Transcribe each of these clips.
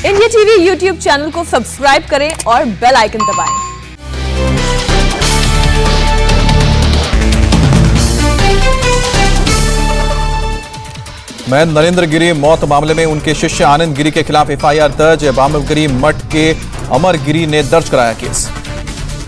India TV YouTube channel को subscribe करें और बेल आइकन दबाएं। महंत नरेंद्र गिरी मौत मामले में उनके शिष्य आनंद गिरी के खिलाफ एफआईआर दर्ज। बामगिरी मठ के अमर गिरी ने दर्ज कराया केस।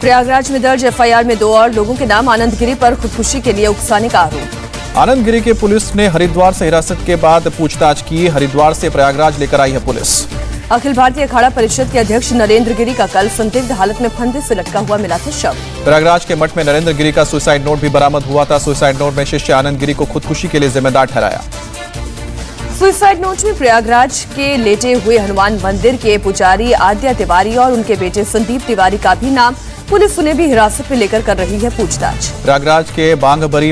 प्रयागराज में दर्ज एफआईआर में 2 और लोगों के नाम, आनंद गिरी पर खुदकुशी के लिए उकसाने का आरोप। आनंद गिरी के पुलिस ने हरिद्वार से हिरासत के बाद पूछताछ की। हरिद्वार से प्रयागराज लेकर आई है पुलिस। अखिल भारतीय अखाड़ा परिषद के अध्यक्ष नरेंद्र गिरी का कल संदिग्ध हालत में फंदे से लटका हुआ मिला था शव। प्रयागराज के मठ में नरेंद्र गिरी का सुसाइड नोट भी बरामद हुआ था। सुसाइड नोट में शिष्य आनंद गिरी को खुदकुशी के लिए जिम्मेदार ठहराया। सुसाइड नोट में प्रयागराज के लेटे हुए हनुमान मंदिर के पुजारी आद्या तिवारी और उनके बेटे संदीप तिवारी का भी नाम। पुलिस उन्हें भी हिरासत में लेकर कर रही है पूछताछ। प्रयागराज के बांगबरी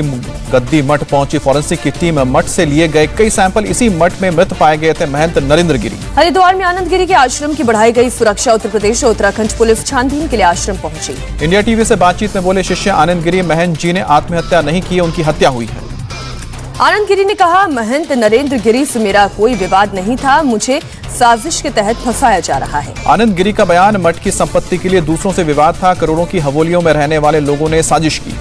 गद्दी मठ पहुंची फॉरेंसिक की टीम। मठ से लिए गए कई सैंपल इसी मठ में मृत पाए गए थे महंत नरेंद्र गिरी। हरिद्वार में आनंद गिरी के आश्रम की बढ़ाई गई सुरक्षा। उत्तर प्रदेश और उत्तराखंड पुलिस छानबीन के लिए आश्रम पहुंची। इंडिया टीवी से बातचीत में बोले शिष्य आनंद गिरी, महंत जी ने आत्महत्या नहीं की, उनकी हत्या हुई है। आनंद गिरी ने कहा, महंत नरेंद्र गिरी से मेरा कोई विवाद नहीं था, मुझे साजिश के तहत फंसाया जा रहा है। आनंद गिरी का बयान, मठ की संपत्ति के लिए दूसरों से विवाद था, करोड़ों की हवेलियों में रहने वाले लोगों ने साजिश की।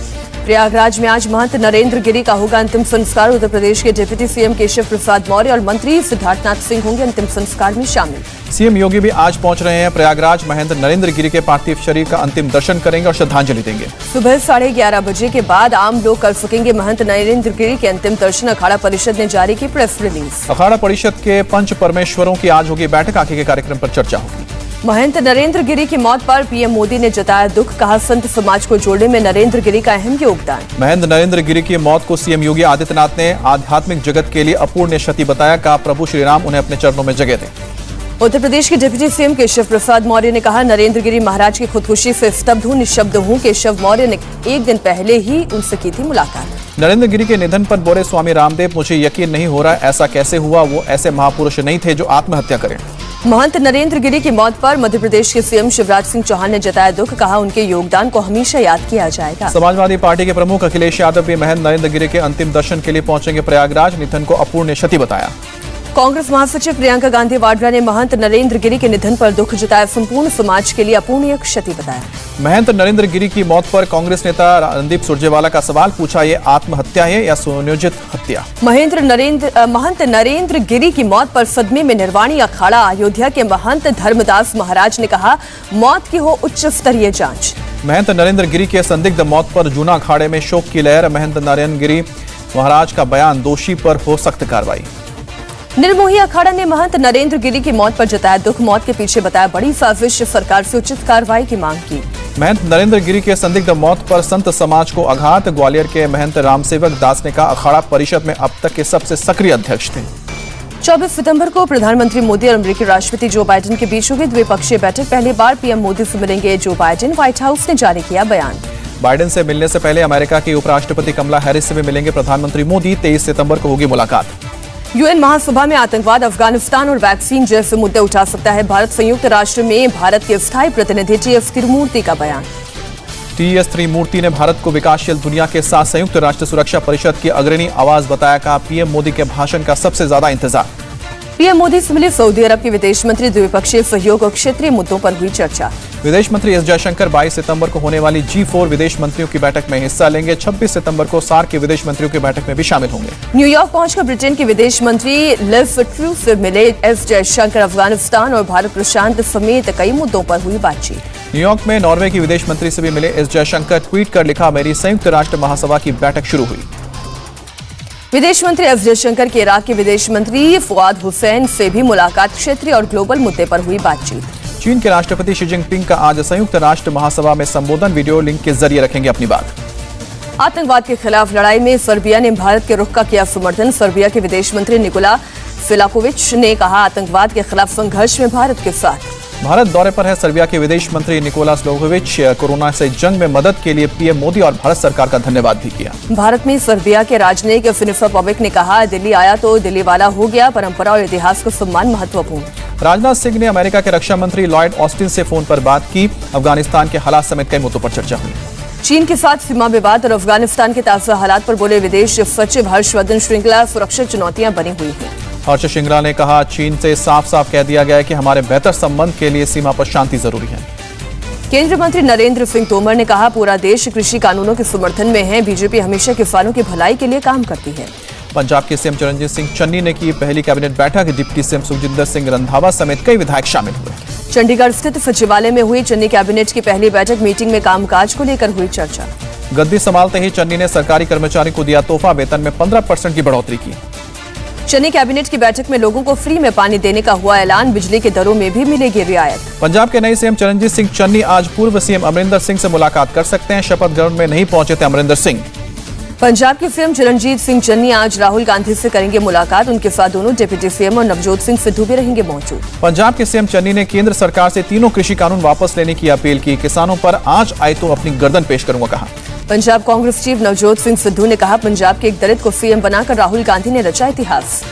प्रयागराज में आज महंत नरेंद्र गिरी का होगा अंतिम संस्कार। उत्तर प्रदेश के डिप्टी सीएम केशव प्रसाद मौर्य और मंत्री सिद्धार्थनाथ सिंह होंगे अंतिम संस्कार में शामिल। सीएम योगी भी आज पहुंच रहे हैं प्रयागराज। महंत नरेंद्र गिरी के पार्थिव शरीर का अंतिम दर्शन करेंगे और श्रद्धांजलि देंगे। सुबह 11:30 बजे के बाद आम लोग कर सकेंगे महंत नरेंद्र गिरी के अंतिम दर्शन। अखाड़ा परिषद ने जारी की प्रेस रिलीज। अखाड़ा परिषद के पंच परमेश्वरों की आज होगी बैठक। आगे के कार्यक्रम पर चर्चा होगी। महंत नरेंद्र गिरी की मौत पर पीएम मोदी ने जताया दुख। कहा, संत समाज को जोड़ने में नरेंद्र गिरी का अहम योगदान। महंत नरेंद्र गिरी की मौत को सीएम योगी आदित्यनाथ ने आध्यात्मिक जगत के लिए अपूर्णीय क्षति बताया। कहा, प्रभु श्री राम उन्हें अपने चरणों में जगह दें। उत्तर प्रदेश के डिप्टी सीएम केशव प्रसाद मौर्य ने कहा, नरेंद्र गिरी महाराज की खुदकुशी से स्तब्ध हूं, निःशब्द हूं। केशव मौर्य ने एक दिन पहले ही उनसे की थी मुलाकात। नरेंद्र गिरी के निधन पर बोले स्वामी रामदेव, मुझे यकीन नहीं हो रहा ऐसा कैसे हुआ। वो ऐसे महापुरुष नहीं थे जो आत्महत्या करें। महंत नरेंद्र गिरी की मौत पर मध्य प्रदेश के सीएम शिवराज सिंह चौहान ने जताया दुख। कहा, उनके योगदान को हमेशा याद किया जाएगा। समाजवादी पार्टी के प्रमुख अखिलेश यादव भी महंत नरेंद्र गिरी के अंतिम दर्शन के लिए पहुंचेंगे प्रयागराज। निधन को अपूर्णीय क्षति बताया। कांग्रेस महासचिव प्रियंका गांधी वाड्रा ने महंत नरेंद्र गिरी के निधन पर दुख जताया। संपूर्ण समाज के लिए अपूर्णीय क्षति बताया। महंत नरेंद्र गिरी की मौत पर कांग्रेस नेता रणदीप सुरजेवाला का सवाल पूछा, ये आत्महत्या है या सुनियोजित हत्या। महंत नरेंद्र गिरी की मौत पर सदमे में निर्वाणी अखाड़ा। अयोध्या के महंत धर्मदास महाराज ने कहा, मौत की हो उच्च स्तरीय जांच। महंत नरेंद्र गिरी के संदिग्ध मौत पर जूना अखाड़े में शोक की लहर। महंत नरेंद्र गिरी महाराज का बयान, दोषी पर हो सख्त कार्रवाई। निर्मोही अखाड़ा ने महंत नरेंद्र गिरी की मौत पर जताया दुख। मौत के पीछे बताया बड़ी साजिश। सरकार से उचित कार्रवाई की मांग की। महंत नरेंद्र गिरी के संदिग्ध मौत पर संत समाज को आघात। ग्वालियर के महंत रामसेवक दास ने कहा, अखाड़ा परिषद में अब तक के सबसे सक्रिय अध्यक्ष थे। 24 सितंबर को प्रधानमंत्री मोदी और अमेरिकी राष्ट्रपति जो बाइडेन के बीच होगी द्विपक्षीय बैठक। पहली बार पीएम मोदी से मिलेंगे जो बाइडेन। व्हाइट हाउस ने जारी किया बयान। बाइडेन से मिलने से पहले अमेरिका की उपराष्ट्रपति कमला हैरिस से भी मिलेंगे प्रधानमंत्री मोदी। 23 सितंबर को होगी मुलाकात। यूएन महासभा में आतंकवाद, अफगानिस्तान और वैक्सीन जैसे मुद्दे उठा सकता है भारत। संयुक्त राष्ट्र में भारत के स्थायी प्रतिनिधि टीएस त्रिमूर्ति का बयान। टीएस त्रिमूर्ति ने भारत को विकासशील दुनिया के साथ संयुक्त राष्ट्र सुरक्षा परिषद की अग्रणी आवाज बताया। कहा, पीएम मोदी के भाषण का सबसे ज्यादा इंतजार। पीएम मोदी से मिले सऊदी अरब के विदेश मंत्री। द्विपक्षीय सहयोग और क्षेत्रीय मुद्दों पर हुई चर्चा। विदेश मंत्री एस जयशंकर 22 सितंबर को होने वाली G4 विदेश मंत्रियों की बैठक में हिस्सा लेंगे। 26 सितंबर को सार्क के विदेश मंत्रियों की बैठक में भी शामिल होंगे। न्यूयॉर्क पहुंचकर ब्रिटेन के विदेश मंत्री लिज ट्रूस से मिले एस जयशंकर। अफगानिस्तान और भारत प्रशांत समेत कई मुद्दों पर हुई बातचीत। न्यूयॉर्क में नॉर्वे की विदेश मंत्री से भी मिले एस जयशंकर। ट्वीट कर लिखा, मेरी संयुक्त राष्ट्र महासभा की बैठक शुरू हुई। विदेश मंत्री एस जयशंकर के इराक के विदेश मंत्री फुआद हुसैन से भी मुलाकात। क्षेत्रीय और ग्लोबल मुद्दे पर हुई बातचीत। चीन के राष्ट्रपति शी जिनपिंग का आज संयुक्त राष्ट्र महासभा में संबोधन। वीडियो लिंक के जरिए रखेंगे अपनी बात। आतंकवाद के खिलाफ लड़ाई में सर्बिया ने भारत के रुख का किया समर्थन। सर्बिया के विदेश मंत्री निकोला फिलाकोविच ने कहा, आतंकवाद के खिलाफ संघर्ष में भारत के साथ। भारत दौरे पर है सर्बिया के विदेश मंत्री निकोला स्लोवोविच। कोरोना से जंग में मदद के लिए पीएम मोदी और भारत सरकार का धन्यवाद भी किया। भारत में सर्बिया के राजनयिक फिनिफा पॉविक ने कहा, दिल्ली आया तो दिल्ली वाला हो गया। परंपरा और इतिहास का सम्मान महत्वपूर्ण। राजनाथ सिंह ने अमेरिका के रक्षा मंत्री लॉयड ऑस्टिन से फोन पर बात की। अफगानिस्तान के हालात समेत कई मुद्दों पर चर्चा हुई। चीन के साथ सीमा विवाद और अफगानिस्तान के ताजा हालात पर बोले विदेश सचिव हर्षवर्धन। श्रृंखला सुरक्षा चुनौतियां बनी हुई हैं। हर्ष श्रृंगला ने कहा, चीन से साफ साफ कह दिया गया है कि हमारे बेहतर संबंध के लिए सीमा पर शांति जरूरी है। केंद्रीय मंत्री नरेंद्र सिंह तोमर ने कहा, पूरा देश कृषि कानूनों के समर्थन में है। बीजेपी हमेशा किसानों की भलाई के लिए काम करती है। पंजाब के सीएम चरणजीत सिंह चन्नी ने की पहली कैबिनेट बैठक। डिप्टी सीएम सुखजिंदर सिंह रंधावा समेत कई विधायक शामिल हुए। चंडीगढ़ स्थित सचिवालय में हुई चन्नी कैबिनेट की पहली बैठक। मीटिंग में कामकाज को लेकर हुई चर्चा। गद्दी संभालते ही चन्नी ने सरकारी कर्मचारी को दिया तोहफा। वेतन में 15% की बढ़ोतरी की। चन्नी कैबिनेट की बैठक में लोगों को फ्री में पानी देने का हुआ ऐलान। बिजली के दरों में भी मिलेगी रियायत। पंजाब के नए सीएम चरणजीत सिंह चन्नी आज पूर्व सीएम अमरिंदर सिंह से मुलाकात कर सकते हैं। शपथ ग्रहण में नहीं पहुंचे थे अमरिंदर सिंह। पंजाब के सीएम चरणजीत सिंह चन्नी आज राहुल गांधी से करेंगे मुलाकात। उनके साथ दोनों डिप्टी सीएम और नवजोत सिंह सिद्धू भी रहेंगे मौजूद। पंजाब के सीएम चन्नी ने केंद्र सरकार से तीनों कृषि कानून वापस लेने की अपील की। किसानों पर आज आए तो अपनी गर्दन पेश करूंगा कहा। पंजाब कांग्रेस चीफ नवजोत सिंह सिद्धू ने कहा, पंजाब के एक दलित को सीएम बनाकर राहुल गांधी ने रचा इतिहास।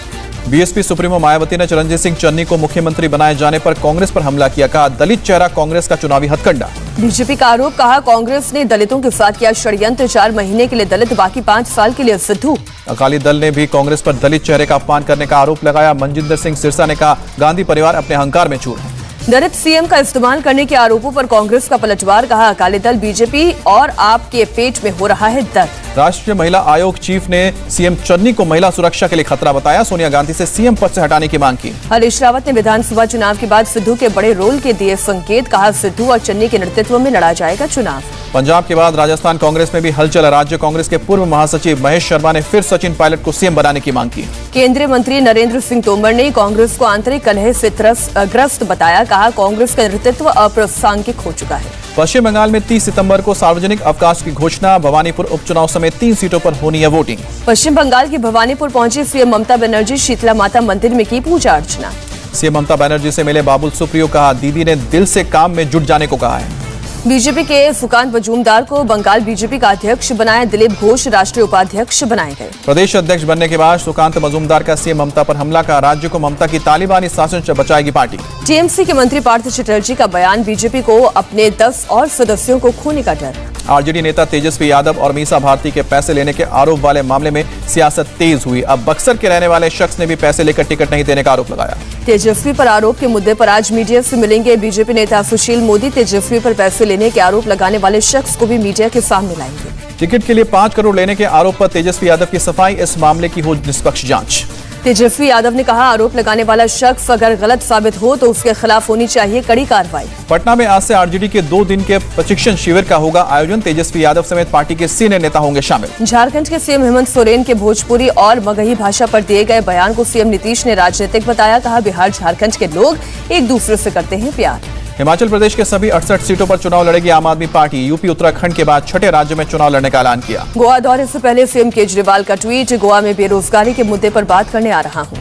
बीएसपी सुप्रीमो मायावती ने चरणजीत सिंह चन्नी को मुख्यमंत्री बनाए जाने पर कांग्रेस पर हमला किया। कहा, दलित चेहरा कांग्रेस का चुनावी हथकंडा। बीजेपी का आरोप, कहा कांग्रेस ने दलितों के साथ किया षड्यंत्र। 4 महीने के लिए दलित, बाकी 5 साल के लिए सिद्धू। अकाली दल ने भी कांग्रेस पर दलित चेहरे का अपमान करने का आरोप लगाया। मनजिंदर सिंह सिरसा ने कहा, गांधी परिवार अपने अहंकार में चूर है। दलित सीएम का इस्तेमाल करने के आरोपों पर कांग्रेस का पलटवार। कहा, अकाली दल, बीजेपी और आपके पेट में हो रहा है दर्द। राष्ट्रीय महिला आयोग चीफ ने सीएम चन्नी को महिला सुरक्षा के लिए खतरा बताया। सोनिया गांधी से सीएम पद से हटाने की मांग की। हरीश रावत ने विधानसभा चुनाव के बाद सिद्धू के बड़े रोल के दिए संकेत। कहा, सिद्धू और चन्नी के नेतृत्व में लड़ा जाएगा चुनाव। पंजाब के बाद राजस्थान कांग्रेस में भी हलचल। राज्य कांग्रेस के पूर्व महासचिव महेश शर्मा ने फिर सचिन पायलट को सीएम बनाने की मांग की। केंद्रीय मंत्री नरेंद्र सिंह तोमर ने कांग्रेस को आंतरिक कलह से ग्रस्त बताया। कहा, कांग्रेस का नेतृत्व अप्रासंगिक हो चुका है। पश्चिम बंगाल में 30 सितंबर को सार्वजनिक अवकाश की घोषणा। भवानीपुर उपचुनाव समेत 3 सीटों पर होनी है वोटिंग। पश्चिम बंगाल के भवानीपुर पहुंची सीएम ममता बनर्जी। शीतला माता मंदिर में की पूजा अर्चना। सीएम ममता बनर्जी से मिले बाबुल सुप्रियो। कहा, दीदी ने दिल से काम में जुट जाने को कहा है। बीजेपी के सुकांत मजूमदार को बंगाल बीजेपी का अध्यक्ष बनाया। दिलीप घोष राष्ट्रीय उपाध्यक्ष बनाए गए। प्रदेश अध्यक्ष बनने के बाद सुकांत मजूमदार का सीएम ममता पर हमला। का राज्य को ममता की तालिबानी शासन से बचाएगी पार्टी। टीएमसी के मंत्री पार्थ चटर्जी का बयान, बीजेपी को अपने 10 और सदस्यों को खोने का डर। आरजेडी नेता तेजस्वी यादव और मीसा भारती के पैसे लेने के आरोप वाले मामले में सियासत तेज हुई। अब बक्सर के रहने वाले शख्स ने भी पैसे लेकर टिकट नहीं देने का आरोप लगाया। तेजस्वी पर आरोप के मुद्दे पर आज मीडिया से मिलेंगे बीजेपी नेता सुशील मोदी। तेजस्वी पर पैसे लेने के आरोप लगाने वाले शख्स को भी मीडिया के सामने लाएंगे। टिकट के लिए 5 करोड़ लेने के आरोप पर तेजस्वी यादव की सफाई। इस मामले की हो निष्पक्ष जांच। तेजस्वी यादव ने कहा, आरोप लगाने वाला शख्स अगर गलत साबित हो तो उसके खिलाफ होनी चाहिए कड़ी कार्रवाई। पटना में आज से आरजेडी के 2 दिन के प्रशिक्षण शिविर का होगा आयोजन। तेजस्वी यादव समेत पार्टी के सीनियर नेता होंगे शामिल। झारखंड के सीएम हेमंत सोरेन के भोजपुरी और मगही भाषा पर दिए गए बयान को सीएम नीतीश ने राजनीतिक बताया। कहा, बिहार झारखंड के लोग एक दूसरे से करते हैं प्यार। हिमाचल प्रदेश के सभी 68 सीटों पर चुनाव लड़ेगी आम आदमी पार्टी। यूपी उत्तराखंड के बाद 6ठे राज्य में चुनाव लड़ने का ऐलान किया। गोवा दौरे से पहले सीएम केजरीवाल का ट्वीट, गोवा में बेरोजगारी के मुद्दे पर बात करने आ रहा हूं।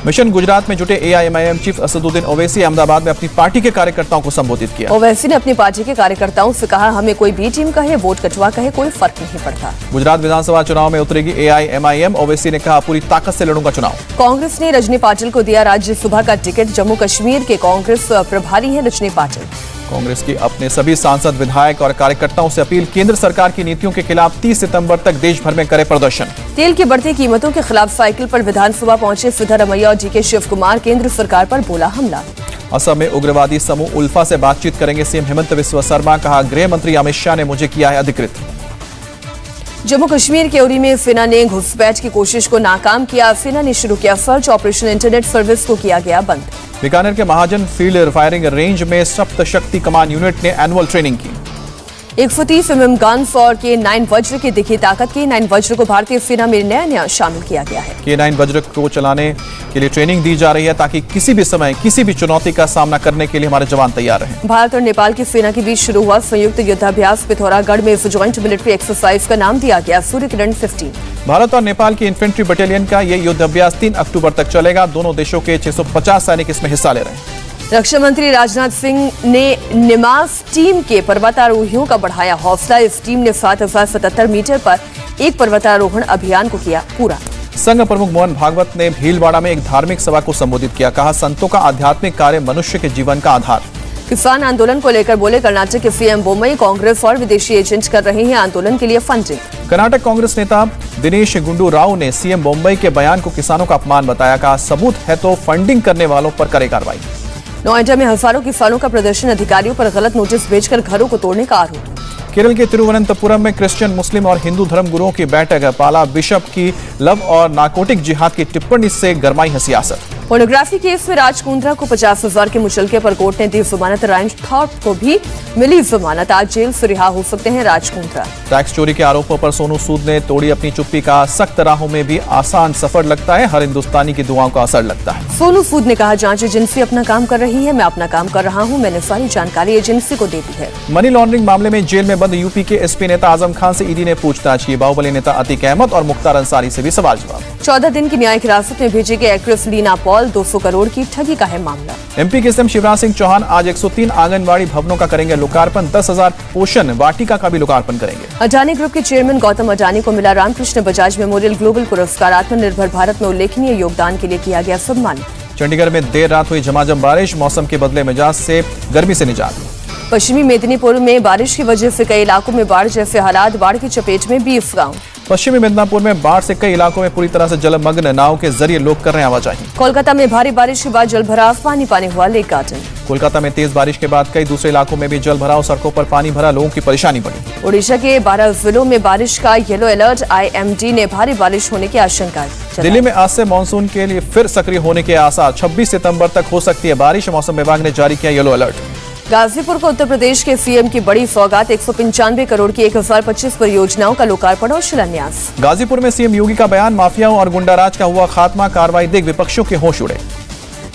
मिशन गुजरात में जुटे एआईएमआईएम चीफ असदुद्दीन ओवैसी अहमदाबाद में अपनी पार्टी के कार्यकर्ताओं को संबोधित किया। ओवैसी ने अपनी पार्टी के कार्यकर्ताओं से कहा, हमें कोई बी टीम कहे, वोट कटवा कहे, कोई फर्क नहीं पड़ता। गुजरात विधानसभा चुनाव में उतरेगी एआईएमआईएम। ओवैसी ने कहा, पूरी ताकत से लड़ूंगा चुनाव। कांग्रेस ने रजनी पाटिल को दिया राज्यसभा का टिकट। जम्मू कश्मीर के कांग्रेस प्रभारी हैं रजनी पाटिल। कांग्रेस की अपने सभी सांसद, विधायक और कार्यकर्ताओं से अपील, केंद्र सरकार की नीतियों के खिलाफ 30 सितंबर तक देश भर में करे प्रदर्शन। तेल की बढ़ती कीमतों के खिलाफ साइकिल पर विधानसभा पहुंचे सिद्धारमैया और डीके शिव कुमार। केंद्र सरकार पर बोला हमला। असम में उग्रवादी समूह उल्फा से बातचीत करेंगे सीएम हेमंत बिस्वा शर्मा। कहा, गृह मंत्री अमित शाह ने मुझे किया है अधिकृत। जम्मू कश्मीर के उरी में सेना ने घुसपैठ की कोशिश को नाकाम किया। सेना ने शुरू किया सर्च ऑपरेशन। इंटरनेट सर्विस को किया गया बंद। बीकानेर के महाजन फील्ड फायरिंग रेंज में सप्त शक्ति कमान यूनिट ने एनुअल ट्रेनिंग की। 130 mm गन्स और K9 वज्र की दिखी ताकत। K9 वज्र को भारतीय सेना में नया शामिल किया गया है। K9 वज्र को चलाने के लिए ट्रेनिंग दी जा रही है ताकि किसी भी समय किसी भी चुनौती का सामना करने के लिए हमारे जवान तैयार रहें। भारत और नेपाल की सेना के बीच शुरू हुआ संयुक्त युद्धाभ्यास। पिथौरागढ़ में इस ज्वाइंट मिलिट्री एक्सरसाइज का नाम दिया गया सूर्य किरण 15। भारत और नेपाल की इन्फेंट्री बटालियन का ये युद्धाभ्यास 3 अक्टूबर तक चलेगा। दोनों देशों के 650 सैनिक इसमें हिस्सा ले रहे हैं। रक्षा मंत्री राजनाथ सिंह ने निमास टीम के पर्वतारोहियों का बढ़ाया हौसला। इस टीम ने 7077 मीटर पर एक पर्वतारोहण अभियान को किया पूरा। संघ प्रमुख मोहन भागवत ने भीलवाड़ा में एक धार्मिक सभा को संबोधित किया। कहा, संतों का आध्यात्मिक कार्य मनुष्य के जीवन का आधार। किसान आंदोलन को लेकर बोले कर्नाटक के सीएम बोम्मई, कांग्रेस और विदेशी एजेंट कर रहे हैं आंदोलन के लिए फंडिंग। कर्नाटक कांग्रेस नेता दिनेश गुंडू राव ने सीएम बोम्मई के बयान को किसानों का अपमान बताया। कहा, सबूत है तो फंडिंग करने वालों पर करे कार्रवाई। नोएडा में हजारों किसानों का प्रदर्शन, अधिकारियों पर गलत नोटिस भेजकर घरों को तोड़ने का आरोप। केरल के तिरुवनंतपुरम में क्रिश्चियन, मुस्लिम और हिंदू धर्म गुरुओं की बैठक। पाला बिशप की लव और नारकोटिक जिहाद की टिप्पणी से गरमाई है सियासत। पोर्नोग्राफी केस में राज कुंद्रा को 50,000 के मुचलके पर कोर्ट ने दी जमानत। रायन थॉर्प को भी मिली जमानत। आज जेल से रिहा हो सकते हैं राज कुंद्रा। टैक्स चोरी के आरोपों पर सोनू सूद ने तोड़ी अपनी चुप्पी। का सख्त राहों में भी आसान सफर लगता है, हर हिंदुस्तानी की दुआओं का असर लगता है। सोनू सूद ने कहा, जांच एजेंसी अपना काम कर रही है, मैं अपना काम कर रहा हूं, मैंने सारी जानकारी एजेंसी को दे दी है। मनी लॉन्ड्रिंग मामले में जेल में बंद यूपी के एसपी नेता आजम खान से ईडी ने पूछताछ की। बाहुबली नेता अतीक अहमद और मुख्तार अंसारी से भी सवाल जवाब। 14 दिन की न्यायिक हिरासत में भेजे गए एक्ट्रेस लीना पॉल, 200 करोड़ की ठगी का है मामला। एमपी के सीएम शिवराज सिंह चौहान आज 103 आंगनबाड़ी भवनों का करेंगे लोकार्पण। 10,000 पोषण वाटिका का भी लोकार्पण करेंगे। अडानी ग्रुप के चेयरमैन गौतम अडानी को मिला रामकृष्ण बजाज मेमोरियल ग्लोबल पुरस्कार। आत्मनिर्भर भारत में उल्लेखनीय योगदान के लिए किया गया सम्मान। चंडीगढ़ में देर रात हुई झमाझम बारिश, मौसम के बदले मिजाज से गर्मी से निजात। पश्चिमी मेदिनीपुर में बारिश की वजह से कई इलाकों में बाढ़ जैसे हालात। बाढ़ की चपेट में 20 गांव। पश्चिमी मिदनापुर में बाढ़ से कई इलाकों में पूरी तरह से जलमग्न, नाव के जरिए लोग कर रहे हैं आवाजाही। कोलकाता में भारी बारिश के बाद जलभराव, पानी पानी हुआ लेक गार्डन। कोलकाता में तेज बारिश के बाद कई दूसरे इलाकों में भी जलभराव, सड़कों पर पानी भरा, लोगों की परेशानी बढ़ी। ओडिशा के 12 जिलों में बारिश का येलो अलर्ट। आईएमडी ने भारी बारिश होने की आशंका। दिल्ली में आज से मानसून के लिए फिर सक्रिय होने के आसार। 26 सितंबर तक हो सकती है बारिश, मौसम विभाग ने जारी किया येलो अलर्ट। गाजीपुर को उत्तर प्रदेश के सीएम की बड़ी सौगात। 195 करोड़ की 1025 परियोजनाओं का लोकार्पण और शिलान्यास। गाजीपुर में सीएम योगी का बयान, माफियाओं और गुंडाराज का हुआ खात्मा, कार्रवाई देख विपक्षियों के होश उड़े।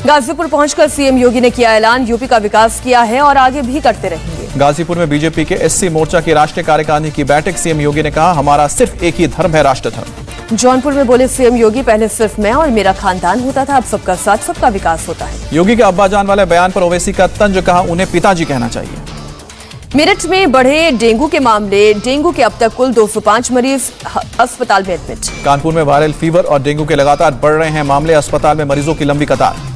गाजीपुर पहुंचकर सीएम योगी ने किया ऐलान, यूपी का विकास किया है और आगे भी करते रहेंगे। गाजीपुर में बीजेपी के एससी मोर्चा की राष्ट्रीय कार्यकारिणी की बैठक। सीएम योगी ने कहा, हमारा सिर्फ एक ही धर्म है, राष्ट्र धर्म। जौनपुर में बोले सीएम योगी, पहले सिर्फ मैं और मेरा खानदान होता था, अब सबका साथ सबका विकास होता है। योगी के अब्बाजान वाले बयान पर ओवैसी का तंज, कहा उन्हें पिताजी कहना चाहिए। मेरठ में बढ़े डेंगू के मामले। डेंगू के अब तक कुल 205 मरीज अस्पताल में एडमिट। कानपुर में वायरल फीवर और डेंगू के लगातार बढ़ रहे हैं मामले, अस्पताल में मरीजों की लंबी कतार।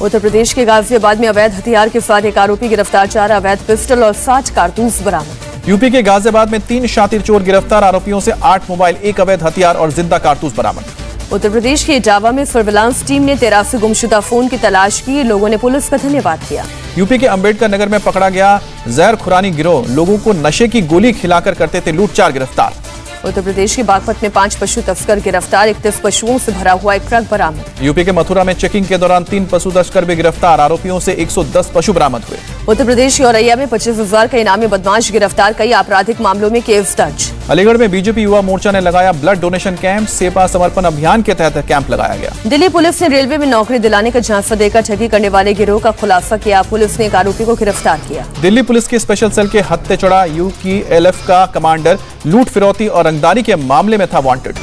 उत्तर प्रदेश के गाजियाबाद में अवैध हथियार के साथ एक आरोपी गिरफ्तार। 4 अवैध पिस्टल और 60 कारतूस बरामद। यूपी के गाजियाबाद में 3 शातिर चोर गिरफ्तार, आरोपियों से 8 मोबाइल, 1 अवैध हथियार और जिंदा कारतूस बरामद। उत्तर प्रदेश के इटावा में सर्विलांस टीम ने 83 गुमशुदा फोन की तलाश की। लोगों ने पुलिस का धन्यवाद किया। यूपी के अंबेडकर नगर में पकड़ा गया जहर खुरानी गिरोह, लोगों को नशे की गोली खिलाकर करते थे लूट, 4 गिरफ्तार। उत्तर प्रदेश के बागपत में 5 पशु तस्कर गिरफ्तार। 31 पशुओं से भरा हुआ एक ट्रक बरामद। यूपी के मथुरा में चेकिंग के दौरान 3 पशु तस्कर भी गिरफ्तार, आरोपियों से 110 पशु बरामद हुए। उत्तर प्रदेश के औरैया में 25,000 का इनामी बदमाश गिरफ्तार। कई आपराधिक मामलों में केस दर्ज। अलीगढ़ में बीजेपी युवा मोर्चा ने लगाया ब्लड डोनेशन कैंप। सेवा समर्पण अभियान के तहत कैंप लगाया गया। दिल्ली पुलिस ने रेलवे में नौकरी दिलाने का झांसा देकर ठगी करने वाले गिरोह का खुलासा किया। पुलिस ने एक आरोपी को गिरफ्तार किया। दिल्ली पुलिस के स्पेशल सेल के हत्थे चढ़ा यूकीएलएफ का कमांडर लूट, फिरौती और रंगदारी के मामले में था वांटेड।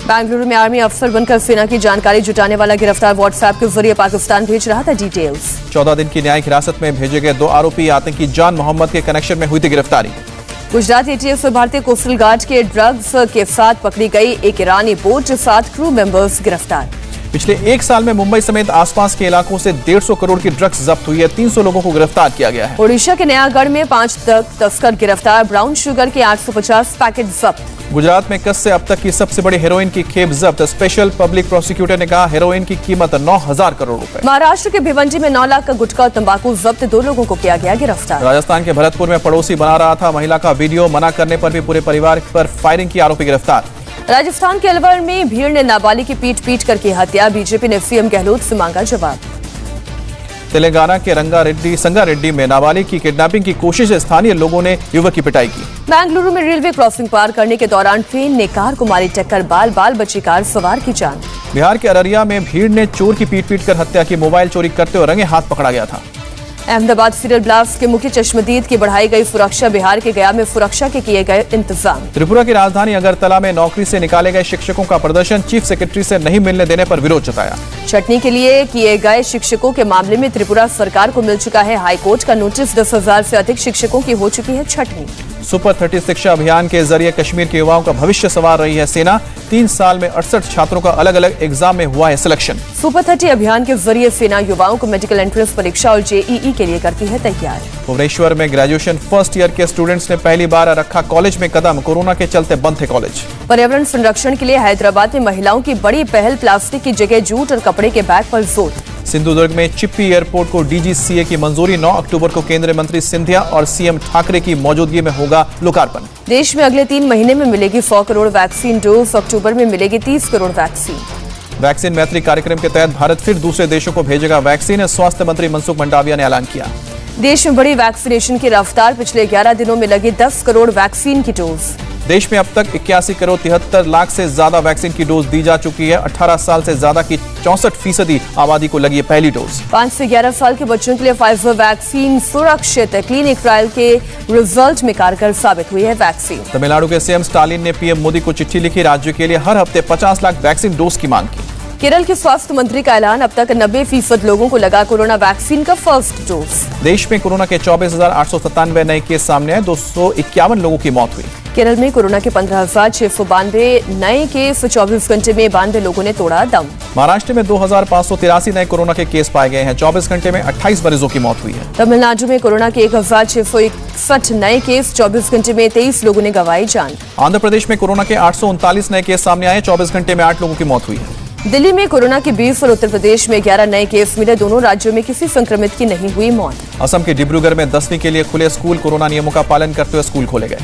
बेंगलुरु में आर्मी अफसर बनकर सेना की जानकारी जुटाने वाला गिरफ्तार। व्हाट्सएप के जरिए पाकिस्तान भेज रहा था डिटेल्स। 14 दिन की न्यायिक हिरासत में भेजे गए 2 आरोपी आतंकी जान मोहम्मद के कनेक्शन में हुई थी गिरफ्तारी। गुजरात एटीएस से भारतीय कोस्टल गार्ड के ड्रग्स के साथ पकड़ी गई एक ईरानी बोट, 7 क्रू मेंबर्स गिरफ्तार। पिछले 1 साल में मुंबई समेत आसपास के इलाकों से 150 करोड़ की ड्रग्स जब्त हुई है। 300 लोगों को गिरफ्तार किया गया है। ओडिशा के नयागढ़ में 5 तस्कर गिरफ्तार। ब्राउन शुगर के 850 पैकेट जब्त। गुजरात में कस से अब तक की सबसे बड़ी हेरोइन की खेप जब्त। स्पेशल पब्लिक प्रोसिक्यूटर ने कहा, हेरोइन की कीमत 9,000 करोड़ रुपए। महाराष्ट्र के भिवंडी में 9 लाख का गुटखा और तंबाकू जब्त। 2 लोगों को किया गया गिरफ्तार। राजस्थान के भरतपुर में पड़ोसी बना रहा था महिला का वीडियो, मना करने पर भी पूरे परिवार पर फायरिंग की आरोपी गिरफ्तार। राजस्थान के अलवर में भीड़ ने नाबालिग की पीट कर की हत्या। बीजेपी ने सीएम गहलोत से मांगा जवाब। तेलंगाना के संगारेड्डी में नाबालिग की किडनैपिंग की कोशिश, स्थानीय लोगों ने युवक की पिटाई की। बेंगलुरु में रेलवे क्रॉसिंग पार करने के दौरान ट्रेन ने कार को मारी टक्कर। बाल बची कार सवार की जान। बिहार के अररिया में भीड़ ने चोर की पीट कर हत्या की। मोबाइल चोरी करते हुए रंगे हाथ पकड़ा गया था। अहमदाबाद सीरियल ब्लास्ट के मुख्य चश्मदीद की बढ़ाई गई सुरक्षा। बिहार के गया में सुरक्षा के किए गए इंतजाम। त्रिपुरा की राजधानी अगरतला में नौकरी से निकाले गए शिक्षकों का प्रदर्शन। चीफ सेक्रेटरी से नहीं मिलने देने पर विरोध जताया। छटनी के लिए किए गए शिक्षकों के मामले में त्रिपुरा सरकार को मिल चुका है हाईकोर्ट का नोटिस। 10,000 से अधिक शिक्षकों की हो चुकी है छटनी। सुपर 30 शिक्षा अभियान के जरिए कश्मीर के युवाओं का भविष्य संवार रही है सेना। 3 साल में 68 छात्रों का अलग अलग एग्जाम में हुआ है सिलेक्शन। सुपर 30 अभियान के जरिए सेना युवाओं को मेडिकल एंट्रेंस परीक्षा और जेईई के लिए करती है तैयार। भुवनेश्वर में ग्रेजुएशन फर्स्ट ईयर के स्टूडेंट्स ने पहली बार रखा कॉलेज में कदम। कोरोना के चलते बंद थे कॉलेज। पर्यावरण संरक्षण के लिए हैदराबाद में महिलाओं की बड़ी पहल, प्लास्टिक की जगह जूट और कपड़े के बैग पर जोर। सिंधुदुर्ग में चिप्पी एयरपोर्ट को डीजीसीए की मंजूरी। 9 अक्टूबर को केंद्रीय मंत्री सिंधिया और सीएम ठाकरे की मौजूदगी में होगा लोकार्पण। देश में अगले 3 महीने में मिलेगी 100 करोड़ वैक्सीन डोज। अक्टूबर में मिलेगी 30 करोड़ वैक्सीन। वैक्सीन मैत्री कार्यक्रम के तहत भारत फिर दूसरे देशों को भेजेगा वैक्सीन। स्वास्थ्य मंत्री मनसुख मंडाविया ने ऐलान किया। देश में बड़ी वैक्सीनेशन की रफ्तार, पिछले 11 दिनों में लगी 10 करोड़ वैक्सीन की डोज। देश में अब तक 81 करोड़ 73 लाख से ज्यादा वैक्सीन की डोज दी जा चुकी है। 18 साल से ज्यादा की 64% आबादी को लगी है पहली डोज। 5 से 11 साल के बच्चों के लिए फाइजर वैक्सीन सुरक्षित। क्लिनिक ट्रायल के रिजल्ट में कारगर साबित हुई है वैक्सीन। तमिलनाडु के सीएम स्टालिन ने पीएम मोदी को चिट्ठी लिखी। राज्य के लिए हर हफ्ते 50 लाख वैक्सीन डोज की मांग की। केरल के स्वास्थ्य मंत्री का ऐलान, अब तक 90% लोगों को लगा कोरोना वैक्सीन का फर्स्ट डोज। देश में कोरोना के 24,897 नए केस सामने आए। 251 लोगों की मौत हुई। केरल में कोरोना के 15,692 नए केस, 24 घंटे में 92 लोगों ने तोड़ा दम। महाराष्ट्र में 2,583 नए कोरोना के केस पाए गए हैं। 24 घंटे में 28 मरीजों की मौत हुई है। तमिलनाडु में कोरोना के 1,661 नए केस, 24 घंटे में 23 लोगों ने गंवाई जान। आंध्र प्रदेश में कोरोना के 839 नए केस सामने आए। 24 घंटे में 8 लोगों की मौत हुई है। दिल्ली में कोरोना के 20 और उत्तर प्रदेश में 11 नए केस मिले। दोनों राज्यों में किसी संक्रमित की नहीं हुई मौत। असम के डिब्रूगढ़ में 10वीं के लिए खुले स्कूल। कोरोना नियमों का पालन करते हुए स्कूल खोले गए।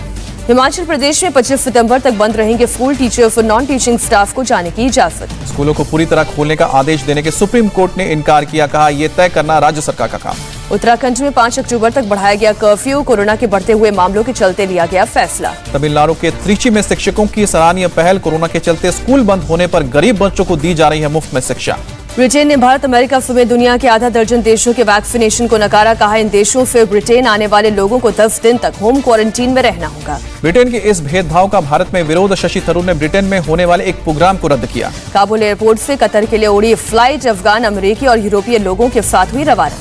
हिमाचल प्रदेश में 25 सितंबर तक बंद रहेंगे स्कूल। टीचर्स और नॉन टीचिंग स्टाफ को जाने की इजाजत। स्कूलों को पूरी तरह खोलने का आदेश देने के सुप्रीम कोर्ट ने इनकार किया। कहा यह तय करना राज्य सरकार का काम। उत्तराखंड में 5 अक्टूबर तक बढ़ाया गया कर्फ्यू। कोरोना के बढ़ते हुए मामलों के चलते लिया गया फैसला। तमिलनाडु के त्रिची में शिक्षकों की सराहनीय पहल। कोरोना के चलते स्कूल बंद होने पर गरीब बच्चों को दी जा रही है मुफ्त में शिक्षा। ब्रिटेन ने भारत, अमेरिका समेत दुनिया के आधा दर्जन देशों के वैक्सीनेशन को नकारा। कहा इन देशों से ब्रिटेन आने वाले लोगों को 10 दिन तक होम क्वारंटीन में रहना होगा। ब्रिटेन के इस भेदभाव का भारत में विरोध। शशि थरूर ने ब्रिटेन में होने वाले एक प्रोग्राम को रद्द किया। काबुल एयरपोर्ट से कतर के लिए उड़ी फ्लाइट अफगान, अमेरिकी और यूरोपीय लोगों के साथ हुई रवाना।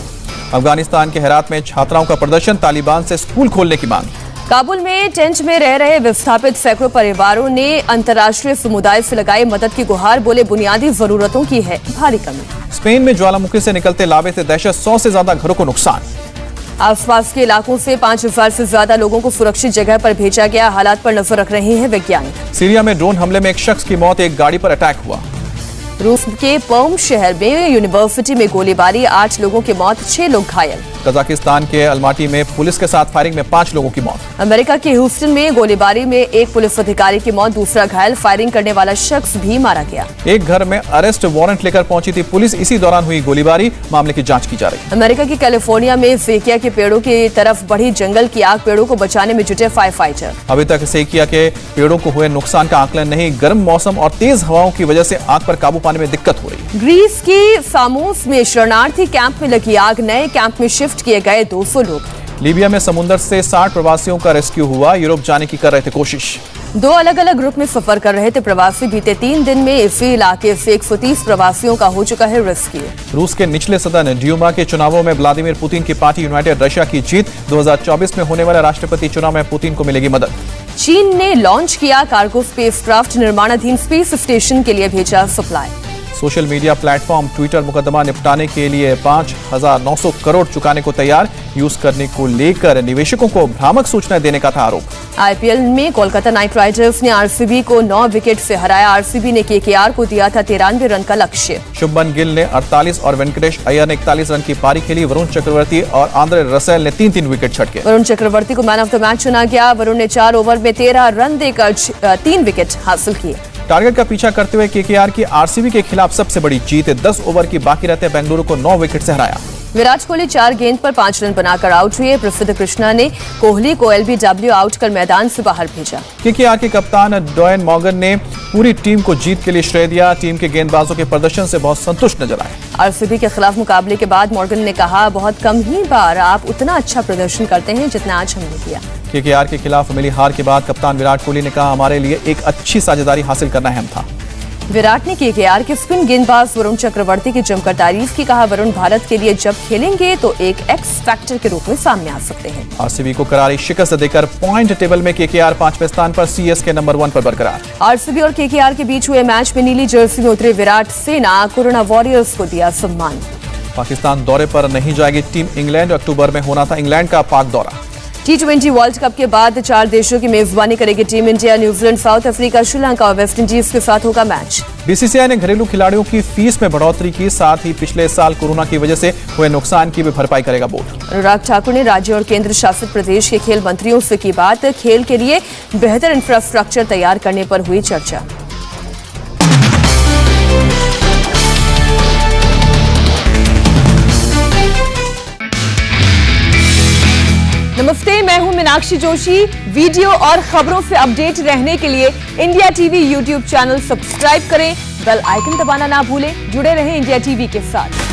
अफगानिस्तान के हेरात में छात्राओं का प्रदर्शन। तालिबान से स्कूल खोलने की मांग। काबुल में टेंट में रह रहे विस्थापित सैकड़ों परिवारों ने अंतर्राष्ट्रीय समुदाय से लगाई मदद की गुहार। बोले बुनियादी जरूरतों की है भारी कमी। स्पेन में ज्वालामुखी से निकलते लावे से दहशत। 100 से ज्यादा घरों को नुकसान। आसपास के इलाकों से 5,000 से ज्यादा लोगों को सुरक्षित जगह पर भेजा गया। हालात पर नजर रख रहे हैं वैज्ञानिक। सीरिया में ड्रोन हमले में एक शख्स की मौत। एक गाड़ी पर अटैक हुआ। रूस के पर्म शहर में यूनिवर्सिटी में गोलीबारी, 8 लोगों की मौत, 6 लोग घायल। कजाकिस्तान के अलमाटी में पुलिस के साथ फायरिंग में 5 लोगों की मौत। अमेरिका के ह्यूस्टन में गोलीबारी में एक पुलिस अधिकारी की मौत, दूसरा घायल। फायरिंग करने वाला शख्स भी मारा गया। एक घर में अरेस्ट वारंट लेकर पहुंची थी पुलिस। इसी दौरान हुई गोलीबारी। मामले की जांच की जा रही है। अमेरिका की कैलिफोर्निया में सेकिया के पेड़ों की तरफ बढ़ी जंगल की आग। पेड़ों को बचाने में जुटे फायर फाइटर। अभी तक सेकिया के पेड़ों को हुए नुकसान का आकलन नहीं। गर्म मौसम और तेज हवाओं की वजह से आग पर काबू पाने में दिक्कत हो रही है। ग्रीस की सामोस में शरणार्थी कैंप में लगी आग। नए कैंप में शिफ्ट किए गए 200 लोग। लीबिया में समुद्र से 60 प्रवासियों का रेस्क्यू हुआ। यूरोप जाने की कर रहे थे कोशिश। 2 अलग अलग ग्रुप में सफर कर रहे थे प्रवासी। बीते 3 दिन में इसी इलाके से 130 प्रवासियों का हो चुका है रेस्क्यू। रूस के निचले सदन ड्यूमा के चुनावों में व्लादिमीर पुतिन की पार्टी यूनाइटेड रशिया की जीत। 2024 में होने वाले राष्ट्रपति चुनाव में पुतिन को मिलेगी मदद। चीन ने लॉन्च किया कार्गो स्पेसक्राफ्ट। निर्माणाधीन स्पेस स्टेशन के लिए भेजा supply. Social media platform Twitter मुकदमा निपटाने के लिए 5,900 करोड़ चुकाने को तैयार। यूज करने को लेकर निवेशकों को भ्रामक सूचनाएं देने का था आरोप। आईपीएल में कोलकाता नाइट राइडर्स ने आरसीबी को 9 विकेट से हराया। आरसीबी ने केकेआर को दिया था 93 रन का लक्ष्य। शुभमन गिल ने 48 और वेंकटेश अय्यर ने 41 रन की पारी खेली। वरुण चक्रवर्ती और आंद्रे रसेल ने 3-3 विकेट छटके। वरुण चक्रवर्ती को मैन ऑफ द मैच चुना गया। वरुण ने 4 ओवर में 13 रन देकर 3 विकेट हासिल किए। टारगेट का पीछा करते हुए केकेआर की आरसीबी के खिलाफ सबसे बड़ी जीत। 10 ओवर की बाकी रहते बेंगलुरु को 9 विकेट से हराया। विराट कोहली 4 गेंद पर 5 रन बनाकर आउट हुए। प्रसिद्ध कृष्णा ने कोहली को एलबीडब्ल्यू आउट कर मैदान से बाहर भेजा। केकेआर के कप्तान डोएन मॉर्गन ने पूरी टीम को जीत के लिए श्रेय दिया। टीम के गेंदबाजों के प्रदर्शन से बहुत संतुष्ट नजर आए। आरसीबी के खिलाफ मुकाबले के बाद मॉर्गन ने कहा, बहुत कम ही बार आप उतना अच्छा प्रदर्शन करते हैं जितना आज हमने किया। केकेआर के खिलाफ मिली हार के बाद कप्तान विराट कोहली ने कहा, हमारे लिए एक अच्छी साझेदारी हासिल करना अहम था। विराट ने केकेआर के स्पिन गेंदबाज वरुण चक्रवर्ती की जमकर तारीफ की। कहा, वरुण भारत के लिए जब खेलेंगे तो एक एक्स फैक्टर के रूप में सामने आ सकते हैं। आरसीबी को करारी शिकस्त देकर पॉइंट टेबल में केकेआर 5वें स्थान पर, सीएसके नंबर 1 पर बरकरार। आरसीबी और केकेआर के बीच हुए मैच में नीली जर्सी में उतरे विराट सेना कोरोना वॉरियर्स को दिया सम्मान। पाकिस्तान दौरे पर नहीं जाएगी टीम इंग्लैंड। अक्टूबर में होना था इंग्लैंड का पाक दौरा। T20 वर्ल्ड कप के बाद 4 देशों की मेजबानी करेगी team India. New Zealand, south Africa, Sri Lanka और वेस्टइंडीज के साथ होगा मैच। बीसीसीआई ने घरेलू खिलाड़ियों की फीस में बढ़ोतरी की, साथ ही पिछले साल कोरोना की वजह से हुए नुकसान की भी भरपाई करेगा बोर्ड। अनुराग ठाकुर ने राज्य और केंद्र शासित प्रदेश के खेल मंत्रियों से की बात। खेल के लिए बेहतर इंफ्रास्ट्रक्चर तैयार करने पर हुई चर्चा। नमस्ते, मैं हूं मीनाक्षी जोशी। वीडियो और खबरों से अपडेट रहने के लिए India TV YouTube channel subscribe करें, बेल आइकन दबाना ना भूलें। जुड़े रहें इंडिया टीवी के साथ।